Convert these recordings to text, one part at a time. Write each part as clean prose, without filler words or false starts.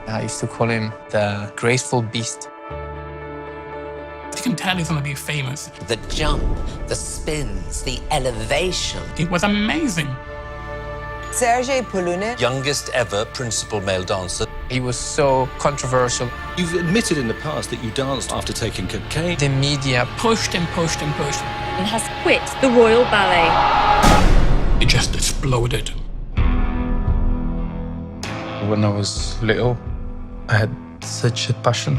I used to call him the graceful beast. You can tell he's going to be famous. The jump, the spins, the elevation. It was amazing. Sergei Polunin. Youngest ever principal male dancer. He was so controversial. You've admitted in the past that you danced after taking cocaine. The media Pushed and pushed and pushed. And has quit the Royal Ballet. It just exploded. When I was little, I had such a passion.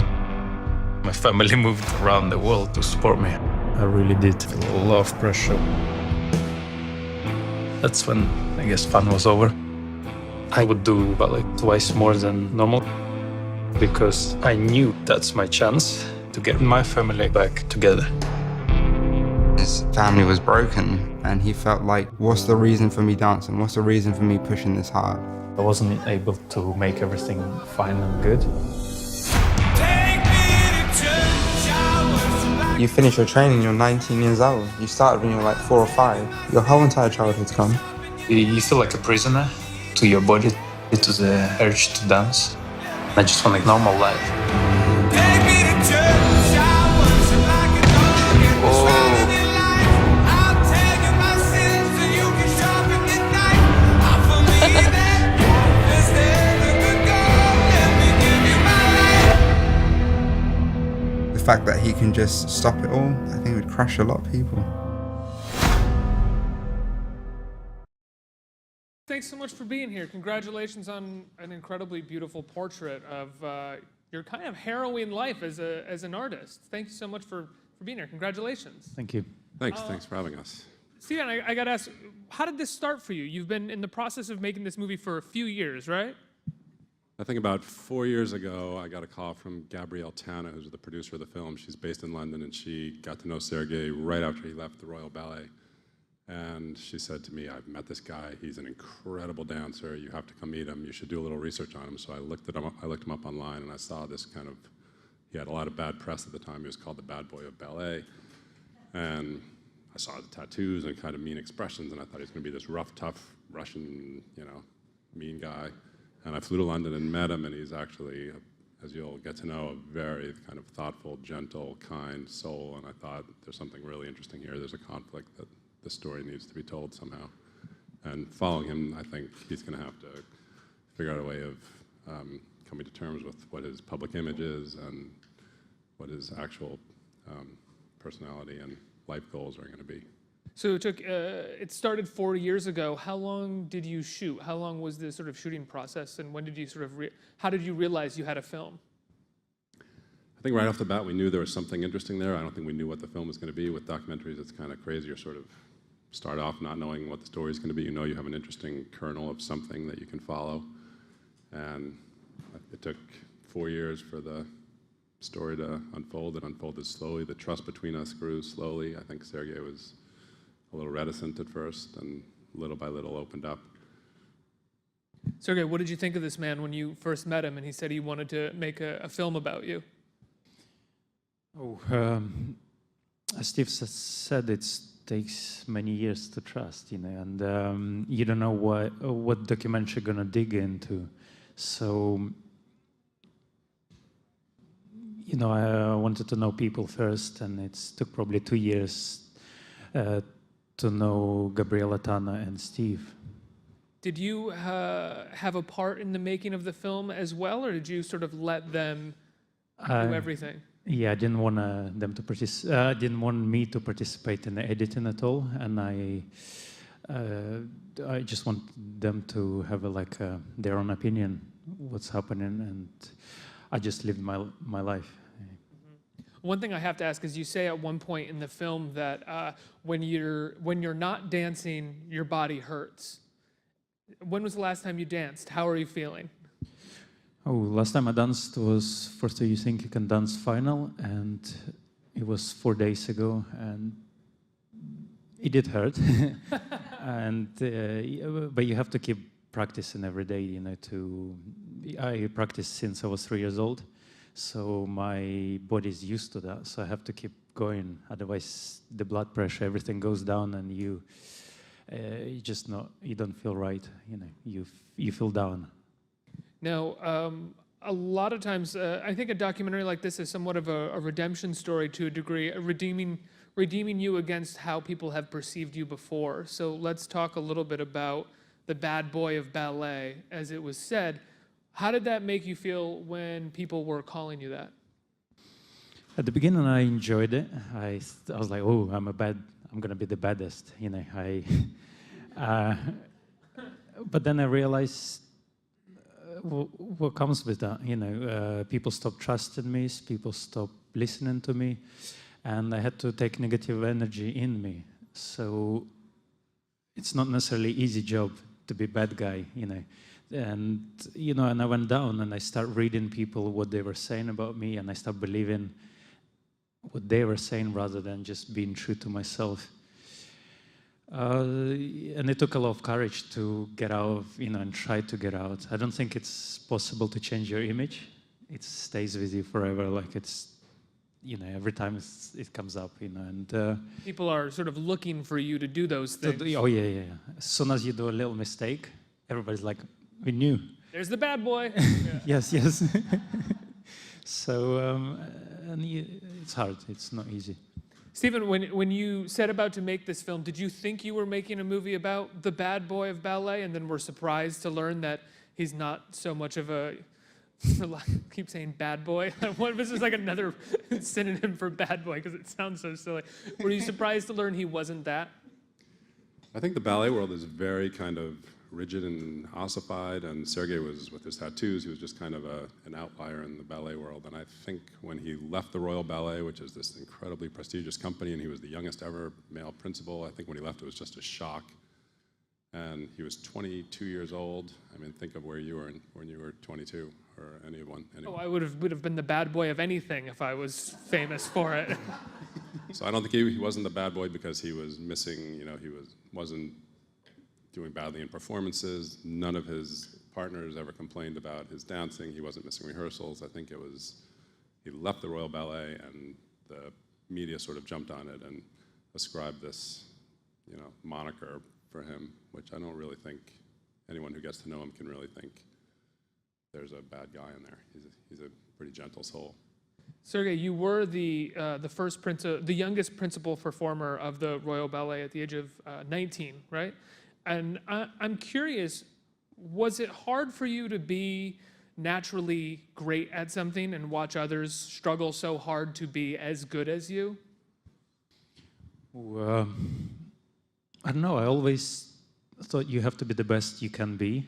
My family moved around the world to support me. I really did feel a lot of pressure. That's when, I guess, fun was over. I would do ballet twice more than normal because I knew that's my chance to get my family back together. His family was broken and he felt like, what's the reason for me dancing? What's the reason for me pushing this hard? I wasn't able to make everything fine and good. You finish your training, you're 19 years old. You started when you're like 4 or 5. Your whole entire childhood's gone. You feel like a prisoner to your body, to the urge to dance. I just want a normal life. The fact that he can just stop it all, I think it would crush a lot of people. Thanks so much for being here. Congratulations on an incredibly beautiful portrait of your kind of harrowing life as an artist. Thank you so much for being here. Congratulations. Thank you. Thanks for having us. Steven, I got to ask, how did this start for you? You've been in the process of making this movie for a few years, right? I think about 4 years ago, I got a call from Gabrielle Tanna, who's the producer of the film. She's based in London, and she got to know Sergei right after he left the Royal Ballet. And she said to me, I've met this guy. He's an incredible dancer. You have to come meet him. You should do a little research on him. So I looked him up online, and I saw this kind of, he had a lot of bad press at the time. He was called the bad boy of ballet. And I saw the tattoos and kind of mean expressions, and I thought he was going to be this rough, tough Russian, mean guy. And I flew to London and met him, and he's actually, as you'll get to know, a very kind of thoughtful, gentle, kind soul. And I thought, there's something really interesting here. There's a conflict that the story needs to be told somehow. And following him, I think he's going to have to figure out a way of coming to terms with what his public image is and what his actual personality and life goals are going to be. So it started 4 years ago. How long did you shoot? How long was the sort of shooting process, and when did you how did you realize you had a film? I think right off the bat we knew there was something interesting there. I don't think we knew what the film was going to be. With documentaries, it's kind of crazy. You sort of start off not knowing what the story is going to be. You know you have an interesting kernel of something that you can follow. And it took 4 years for the story to unfold. It unfolded slowly. The trust between us grew slowly. I think Sergei was a little reticent at first, and little by little opened up. Sergei, what did you think of this man when you first met him and he said he wanted to make a film about you? As Steve said, it takes many years to trust, and you don't know what documentary you're gonna dig into. So, I wanted to know people first, and it took probably 2 years to know Gabriella Tanna and Steve. Did you have a part in the making of the film as well, or did you sort of let them do everything? Yeah, I didn't want them to I didn't want me to participate in the editing at all, and I just want them to have their own opinion, what's happening, and I just lived my life. One thing I have to ask is, you say at one point in the film that when you're not dancing, your body hurts. When was the last time you danced? How are you feeling? Last time I danced was First Do You Think You Can Dance final, and it was 4 days ago, and it did hurt. But you have to keep practicing every day, I practiced since I was 3 years old. So my body's used to that, so I have to keep going. Otherwise, the blood pressure, everything goes down, and you don't feel right. You feel down. Now, a lot of times, I think a documentary like this is somewhat of a redemption story to a degree, redeeming you against how people have perceived you before. So let's talk a little bit about the bad boy of ballet, as it was said. How did that make you feel when people were calling you that? At the beginning, I enjoyed it. I was like, oh, I'm gonna be the baddest, you know. But then I realized what comes with that, you know. People stopped trusting me, people stopped listening to me, and I had to take negative energy in me. So it's not necessarily easy job to be bad guy, you know. And, you know, and I went down and I started reading people, what they were saying about me, and I started believing what they were saying rather than just being true to myself. And it took a lot of courage to get out, you know, and try to get out. I don't think it's possible to change your image. It stays with you forever, like it's, you know, every time it comes up, you know, and... People are sort of looking for you to do those things. Oh, yeah, yeah. As soon as you do a little mistake, everybody's like, we knew. There's the bad boy. Yes, yes. So, it's hard. It's not easy. Stephen, when you set about to make this film, did you think you were making a movie about the bad boy of ballet, and then were surprised to learn that he's not so much of a, keep saying bad boy? What if this is like another synonym for bad boy, because it sounds so silly. Were you surprised to learn he wasn't that? I think the ballet world is very kind of rigid and ossified, and Sergei was, with his tattoos, he was just kind of an outlier in the ballet world. And I think when he left the Royal Ballet, which is this incredibly prestigious company, and he was the youngest ever male principal, I think when he left it was just a shock. And he was 22 years old. I mean, think of where you were when you were 22, or anyone. Oh, I would have been the bad boy of anything if I was famous for it. So I don't think he wasn't the bad boy because he was missing, you know, wasn't doing badly in performances. None of his partners ever complained about his dancing. He wasn't missing rehearsals. I think it was, he left the Royal Ballet and the media sort of jumped on it and ascribed this, you know, moniker for him, which I don't really think anyone who gets to know him can really think there's a bad guy in there. He's a pretty gentle soul. Sergei, you were the youngest principal performer of the Royal Ballet at the age of 19, right? And I'm curious, was it hard for you to be naturally great at something and watch others struggle so hard to be as good as you? I don't know, I always thought you have to be the best you can be,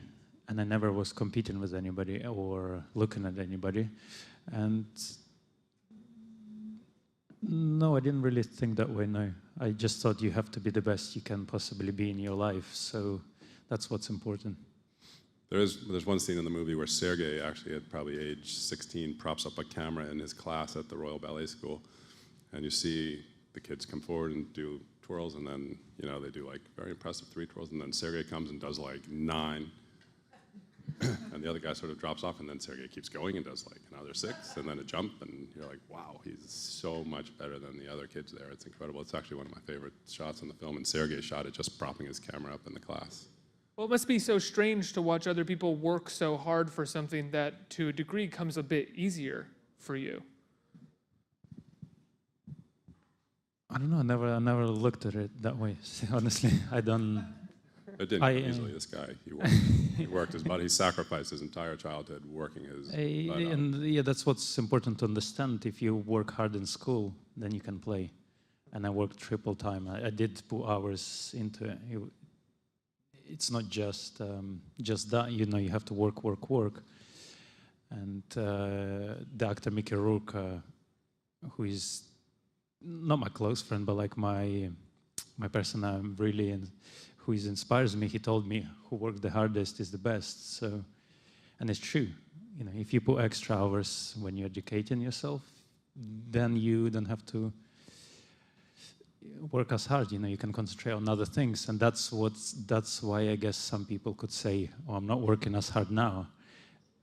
and I never was competing with anybody or looking at anybody. And no, I didn't really think that way, no. I just thought you have to be the best you can possibly be in your life, so that's what's important. There's one scene in the movie where Sergei, actually at probably age 16, props up a camera in his class at the Royal Ballet School, and you see the kids come forward and do twirls, and then, you know, they do like very impressive 3 twirls, and then Sergei comes and does like 9. And the other guy sort of drops off, and then Sergei keeps going and does like another 6, and then a jump, and you're like, wow, he's so much better than the other kids there. It's incredible. It's actually one of my favorite shots in the film, and Sergei shot it just propping his camera up in the class. Well, it must be so strange to watch other people work so hard for something that, to a degree, comes a bit easier for you. I don't know, I never looked at it that way, honestly. I don't... It didn't come easily, this guy. He worked his butt. He sacrificed his entire childhood working his butt out. And yeah, that's what's important to understand. If you work hard in school, then you can play. And I worked triple time. I did put hours into it. It's not just that, you know, you have to work. And the actor Mickey Rourke, who is not my close friend, but like my person I'm really who inspires me, he told me who worked the hardest is the best. So, and it's true. You know, if you put extra hours when you're educating yourself, then you don't have to work as hard. You know, you can concentrate on other things, and that's why I guess some people could say, "Oh, I'm not working as hard now,"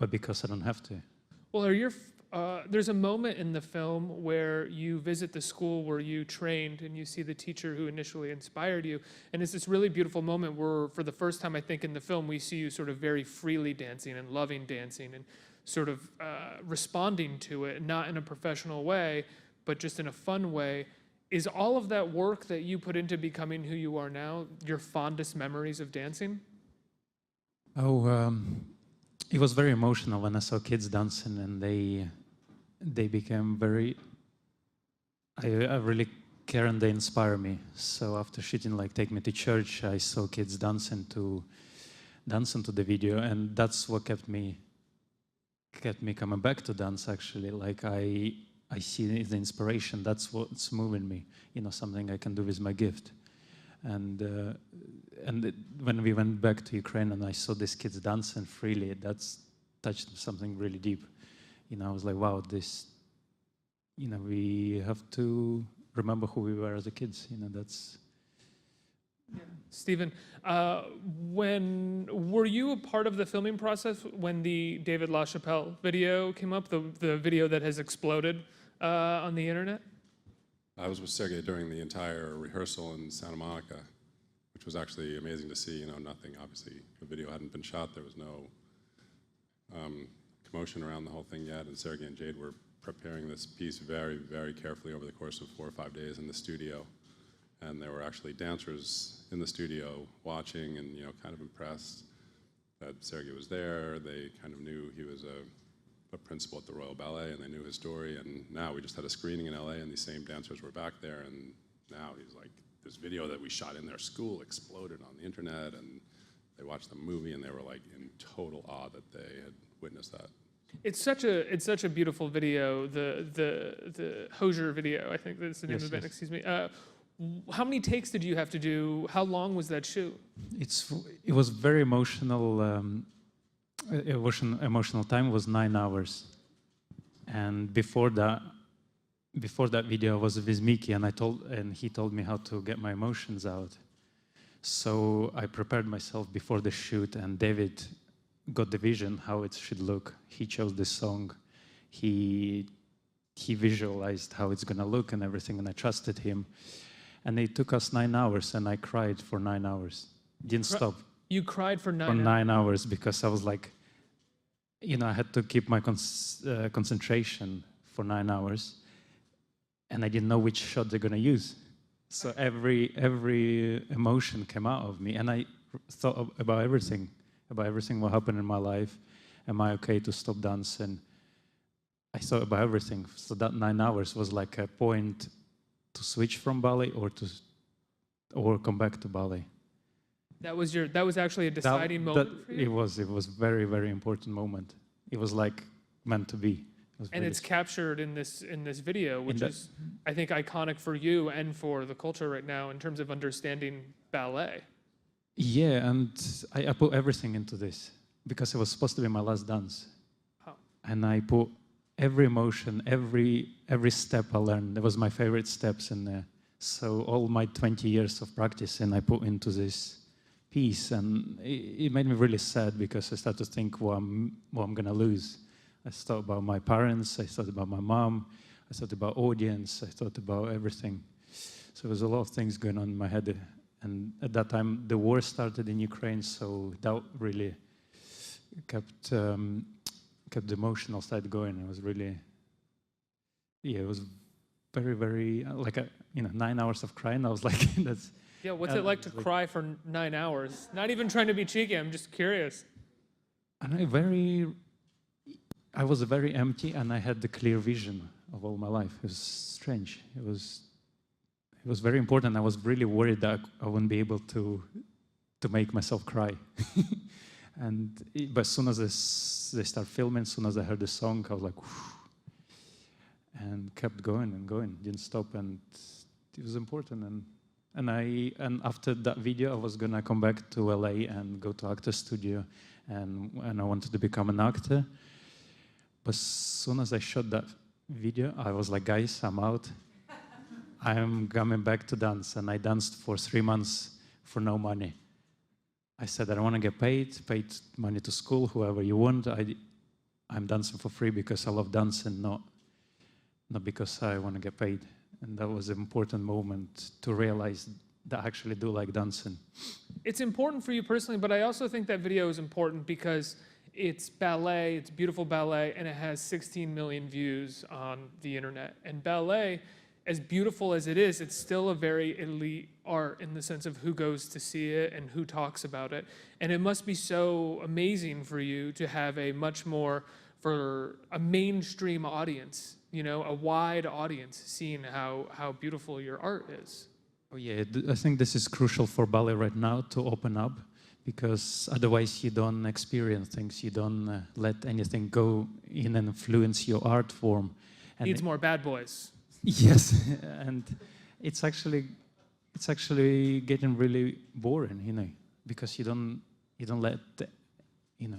but because I don't have to. Well, there's a moment in the film where you visit the school where you trained and you see the teacher who initially inspired you. And it's this really beautiful moment where, for the first time, I think, in the film, we see you sort of very freely dancing and loving dancing. And sort of responding to it, not in a professional way, but just in a fun way. Is all of that work that you put into becoming who you are now your fondest memories of dancing? Oh, it was very emotional when I saw kids dancing, and they became very. I really care and they inspire me. So after shooting like Take Me to Church, I saw kids dancing to the video, and that's what kept me coming back to dance. Actually, like I see the inspiration. That's what's moving me. You know, something I can do with my gift. And when we went back to Ukraine and I saw these kids dancing freely, that's touched something really deep. You know, I was like, wow, this. You know, we have to remember who we were as a kids. You know, that's. Yeah. Stephen, were you a part of the filming process when the David LaChapelle video came up, the video that has exploded on the internet? I was with Sergei during the entire rehearsal in Santa Monica, which was actually amazing to see. You know, nothing, obviously, the video hadn't been shot. There was no commotion around the whole thing yet, and Sergei and Jade were preparing this piece very, very carefully over the course of 4 or 5 days in the studio. And there were actually dancers in the studio watching and, you know, kind of impressed that Sergei was there. They kind of knew he was a principal at the Royal Ballet, and they knew his story. And now we just had a screening in LA, and these same dancers were back there. And now he's like, this video that we shot in their school exploded on the internet, and they watched the movie, and they were like in total awe that they had witnessed that. It's such a beautiful video. The Hosier video, I think that's the name of it. Excuse me. How many takes did you have to do? How long was that shoot? It was very emotional. Emotional time was 9 hours, and before that video, I was with Mickey, and he told me how to get my emotions out. So I prepared myself before the shoot, and David got the vision how it should look. He chose the song. He visualized how it's gonna look and everything, and I trusted him. And it took us 9 hours, and I cried for 9 hours. Didn't stop. You cried for 9 for hours? 9 hours because I was like, you know, I had to keep my concentration for 9 hours, and I didn't know which shot they're gonna use. So every emotion came out of me, and I thought about everything what happened in my life. Am I okay to stop dancing? I thought about everything. So that 9 hours was like a point to switch from ballet or come back to ballet. That was actually a deciding moment for you? It was very, very important moment. It was like meant to be. And it's captured in this video, which is, I think, iconic for you and for the culture right now in terms of understanding ballet. Yeah, and I put everything into this because it was supposed to be my last dance. Oh. And I put every emotion, every step I learned. It was my favorite steps in there. So all my 20 years of practicing, I put into this piece, and it made me really sad because I started to think what I'm gonna lose. I thought about my parents, I thought about my mom, I thought about audience, I thought about everything. So there was a lot of things going on in my head. And at that time, the war started in Ukraine, so that really kept the emotional side going. It was really, it was very, very, 9 hours of crying. I was like, that's... Yeah, what's it like to cry for 9 hours? Not even trying to be cheeky, I'm just curious. And I was very empty, and I had the clear vision of all my life. It was strange. It was very important. I was really worried that I wouldn't be able to make myself cry. But as soon as they start filming, as soon as I heard the song, I was like, whew, and kept going and going, didn't stop, and it was important. And after that video, I was gonna come back to LA and go to actor studio, and I wanted to become an actor. But as soon as I shot that video, I was like, guys, I'm out. I'm coming back to dance, and I danced for 3 months for no money. I said, I don't want to get paid money to school, whoever you want. I'm dancing for free because I love dancing, not because I want to get paid. And that was an important moment to realize that I actually do like dancing. It's important for you personally, but I also think that video is important because it's ballet, it's beautiful ballet, and it has 16 million views on the internet. And ballet, as beautiful as it is, it's still a very elite art in the sense of who goes to see it and who talks about it. And it must be so amazing for you to have a much more, for a mainstream audience, you know, a wide audience seeing how beautiful your art is. Oh yeah, I think this is crucial for ballet right now to open up, because otherwise you don't experience things, you don't let anything go in and influence your art form. And Needs more bad boys. Yes, and it's actually getting really boring, you know, because you don't let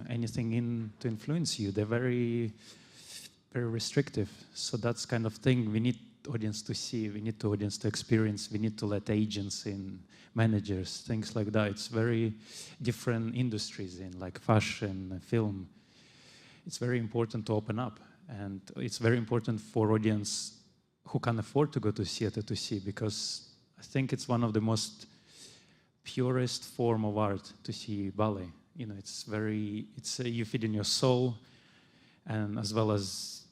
anything in to influence you. They're very restrictive. So that's kind of thing we need audience to see, we need the audience to experience, we need to let agents in, managers, things like that. It's very different industries in like fashion, film. It's very important to open up, and it's very important for audience who can afford to go to theater to see, because I think it's one of the most purest form of art to see ballet. You know, you feed in your soul, and as well as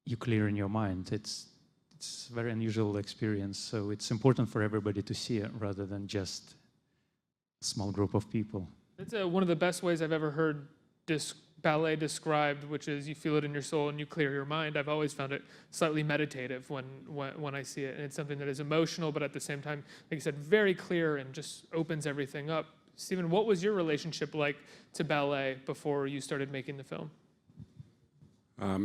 you clear in your mind. It's a very unusual experience, so it's important for everybody to see it rather than just a small group of people. That's one of the best ways I've ever heard ballet described, which is you feel it in your soul and you clear your mind. I've always found it slightly meditative when I see it, and it's something that is emotional, but at the same time, like you said, very clear and just opens everything up. Stephen, what was your relationship like to ballet before you started making the film?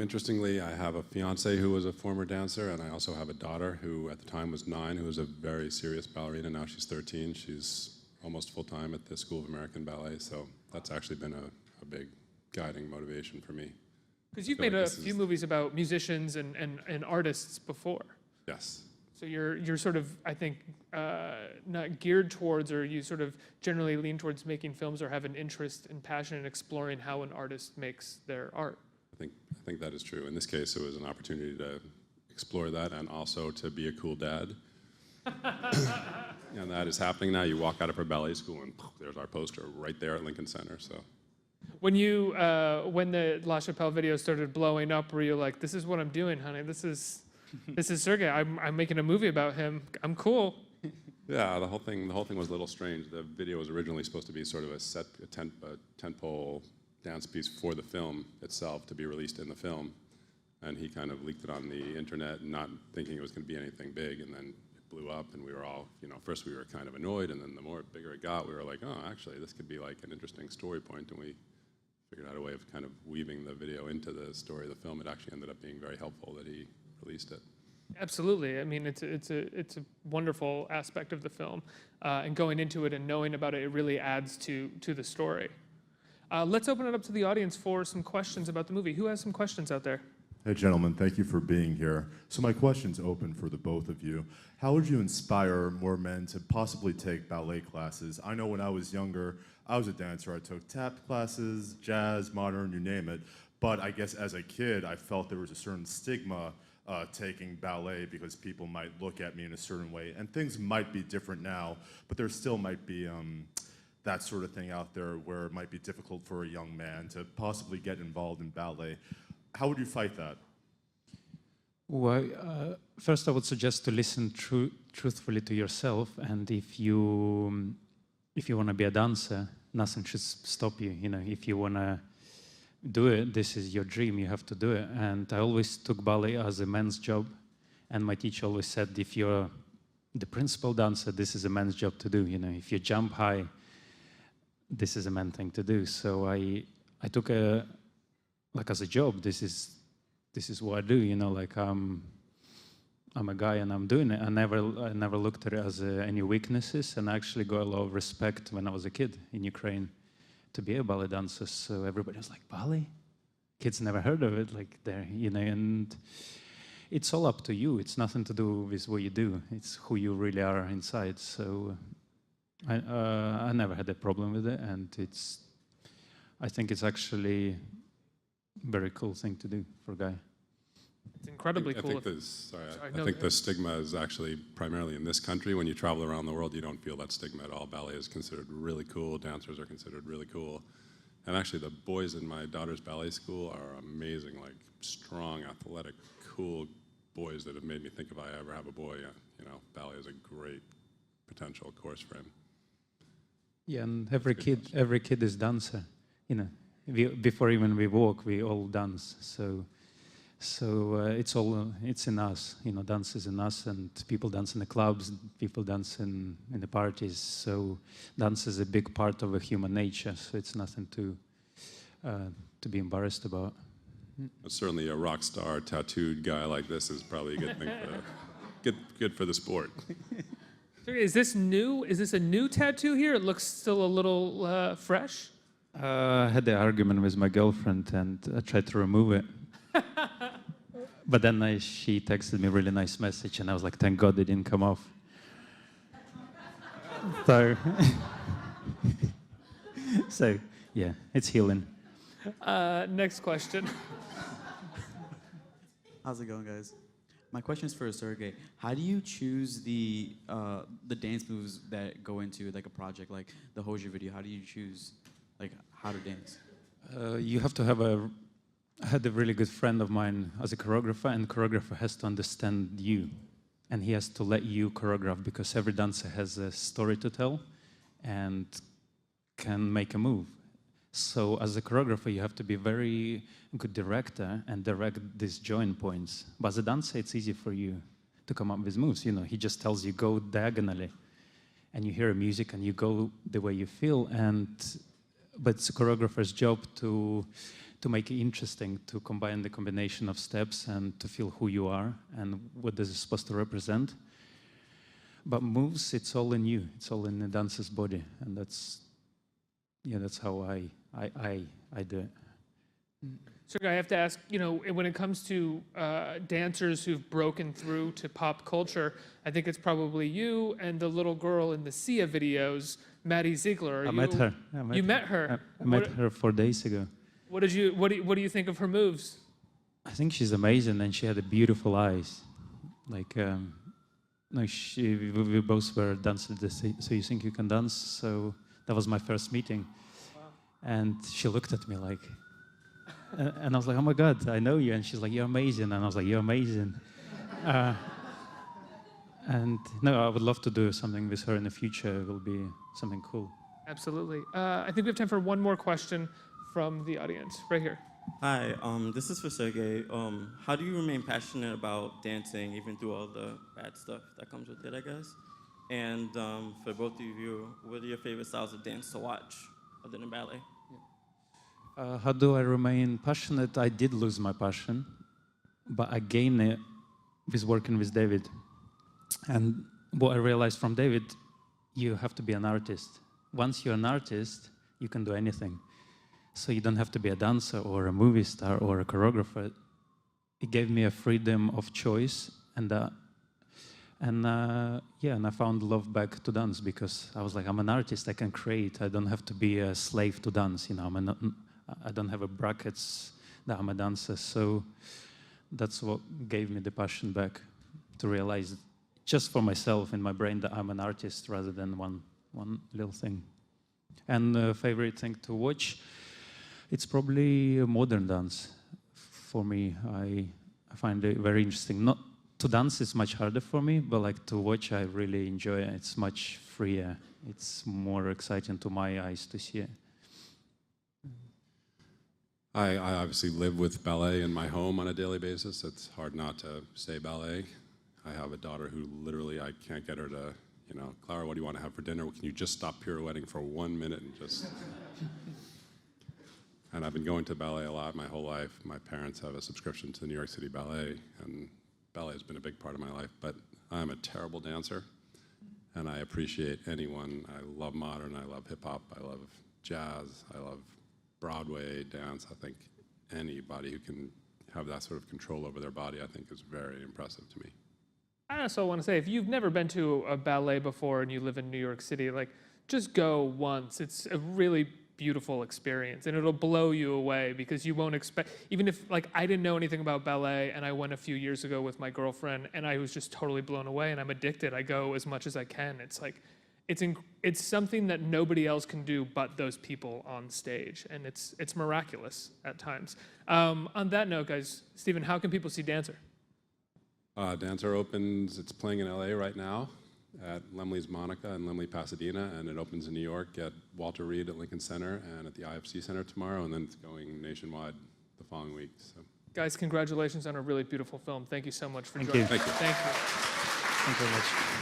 Interestingly, I have a fiance who was a former dancer, and I also have a daughter who at the time was 9, who was a very serious ballerina. Now she's 13. She's almost full-time at the School of American Ballet, so that's actually been a big guiding motivation for me. Because you've made a few movies about musicians and artists before. Yes. So you're sort of, I think, not geared towards, or you sort of generally lean towards making films or have an interest and passion in exploring how an artist makes their art. I think that is true. In this case, it was an opportunity to explore that and also to be a cool dad. And that is happening now. You walk out of her ballet school and there's our poster right there at Lincoln Center. So, when the La Chapelle video started blowing up, were you like, "This is what I'm doing, honey. This is Sergei. I'm making a movie about him. I'm cool." Yeah, the whole thing was a little strange. The video was originally supposed to be sort of a tentpole dance piece for the film itself to be released in the film, and he kind of leaked it on the internet, not thinking it was going to be anything big, and then it blew up, and we were all, first we were kind of annoyed, and then the more bigger it got, we were like, oh, actually, this could be like an interesting story point, and we figured out a way of kind of weaving the video into the story of the film. It actually ended up being very helpful that he released it. Absolutely. I mean, it's a wonderful aspect of the film, and going into it and knowing about it, it really adds to the story. Let's open it up to the audience for some questions about the movie. Who has some questions out there? Hey, gentlemen, thank you for being here. So my question's open for the both of you. How would you inspire more men to possibly take ballet classes? I know when I was younger, I was a dancer. I took tap classes, jazz, modern, you name it. But I guess as a kid, I felt there was a certain stigma taking ballet because people might look at me in a certain way. And things might be different now, but there still might be that sort of thing out there where it might be difficult for a young man to possibly get involved in ballet. How would you fight that? Well, first I would suggest to listen truthfully to yourself, and if you want to be a dancer, nothing should stop you. You know, if you want to do it, this is your dream, you have to do it. And I always took ballet as a man's job, and my teacher always said, if you're the principal dancer, this is a man's job to do. You know, if you jump high, this is a man thing to do. So I took like as a job, this is what I do, you know, like I'm a guy and I'm doing it. I never looked at it as any weaknesses, and I actually got a lot of respect when I was a kid in Ukraine to be a ballet dancer. So everybody was like, ballet? Kids never heard of it, like there, you know, and it's all up to you. It's nothing to do with what you do. It's who you really are inside. So I never had a problem with it, and I think it's actually a very cool thing to do for a guy. It's incredibly cool. I think the stigma is actually primarily in this country. When you travel around the world, you don't feel that stigma at all. Ballet is considered really cool. Dancers are considered really cool. And actually, the boys in my daughter's ballet school are amazing, like strong, athletic, cool boys that have made me think if I ever have a boy, you know, ballet is a great potential course for him. Yeah, and every kid is dancer. You know, before even we walk, we all dance. So it's in us. You know, dance is in us, and people dance in the clubs, people dance in the parties. So dance is a big part of a human nature. So it's nothing to be embarrassed about. Certainly, a rock star tattooed guy like this is probably a good thing for good for the sport. Is this new? Is this a new tattoo here? It looks still a little fresh. I had an argument with my girlfriend, and I tried to remove it. But then she texted me a really nice message, and I was like, thank God it didn't come off. So yeah, it's healing. Next question. How's it going, guys? My question is for Sergei. How do you choose the dance moves that go into like a project like the Hozier video? How do you choose like how to dance? You have to have I had a really good friend of mine as a choreographer, and the choreographer has to understand you, and he has to let you choreograph, because every dancer has a story to tell and can make a move. So as a choreographer, you have to be a very good director and direct these joint points. But as a dancer, it's easy for you to come up with moves. You know, he just tells you go diagonally, and you hear music and you go the way you feel. But it's a choreographer's job to make it interesting, to combine the combination of steps and to feel who you are and what this is supposed to represent. But moves, it's all in you. It's all in the dancer's body, and that's how I do it. Sergei, I have to ask, you know, when it comes to dancers who've broken through to pop culture, I think it's probably you and the little girl in the Sia videos, Maddie Ziegler. I met her. You met her? I met her 4 days ago. What do you think of her moves? I think she's amazing, and she had beautiful eyes. Like, we both were dancers. So you think you can dance? So that was my first meeting. Wow. And she looked at me like, and I was like, oh my God, I know you. And she's like, you're amazing. And I was like, you're amazing. And no, I would love to do something with her in the future. It will be something cool. Absolutely. I think we have time for one more question from the audience, right here. Hi, this is for Sergei. How do you remain passionate about dancing even through all the bad stuff that comes with it, I guess? And for both of you, what are your favorite styles of dance to watch other than ballet? How do I remain passionate? I did lose my passion, but I gained it with working with David. And what I realized from David, you have to be an artist. Once you're an artist, you can do anything. So you don't have to be a dancer or a movie star or a choreographer. It gave me a freedom of choice, and I found love back to dance, because I was like, I'm an artist, I can create. I don't have to be a slave to dance. You know, I don't have a brackets that I'm a dancer. So that's what gave me the passion back, to realize just for myself in my brain that I'm an artist rather than one little thing. And favorite thing to watch, it's probably a modern dance. For me, I find it very interesting. Not to dance is much harder for me, but like to watch, I really enjoy it. It's much freer. It's more exciting to my eyes to see it. I obviously live with ballet in my home on a daily basis. It's hard not to say ballet. I have a daughter who literally, I can't get her to, you know, Clara, what do you want to have for dinner? Can you just stop pirouetting for 1 minute and just... And I've been going to ballet a lot my whole life. My parents have a subscription to the New York City Ballet, and ballet has been a big part of my life. But I'm a terrible dancer, and I appreciate anyone. I love modern, I love hip-hop, I love jazz, I love Broadway dance. I think anybody who can have that sort of control over their body, I think is very impressive to me. I also want to say, if you've never been to a ballet before and you live in New York City, like, just go once. It's a really beautiful experience, and it'll blow you away, because you won't expect, even if, like, I didn't know anything about ballet, and I went a few years ago with my girlfriend, and I was just totally blown away, and I'm addicted. I go as much as I can. It's like, it's something that nobody else can do but those people on stage, and it's miraculous at times. On that note, guys, Stephen, how can people see Dancer? Dancer opens, it's playing in LA right now at Lemley's Monica in Lemley, Pasadena, and it opens in New York at Walter Reed at Lincoln Center and at the IFC Center tomorrow, and then it's going nationwide the following week. So. Guys, congratulations on a really beautiful film. Thank you so much for Thank joining you. us. Thank you. Thank you very much.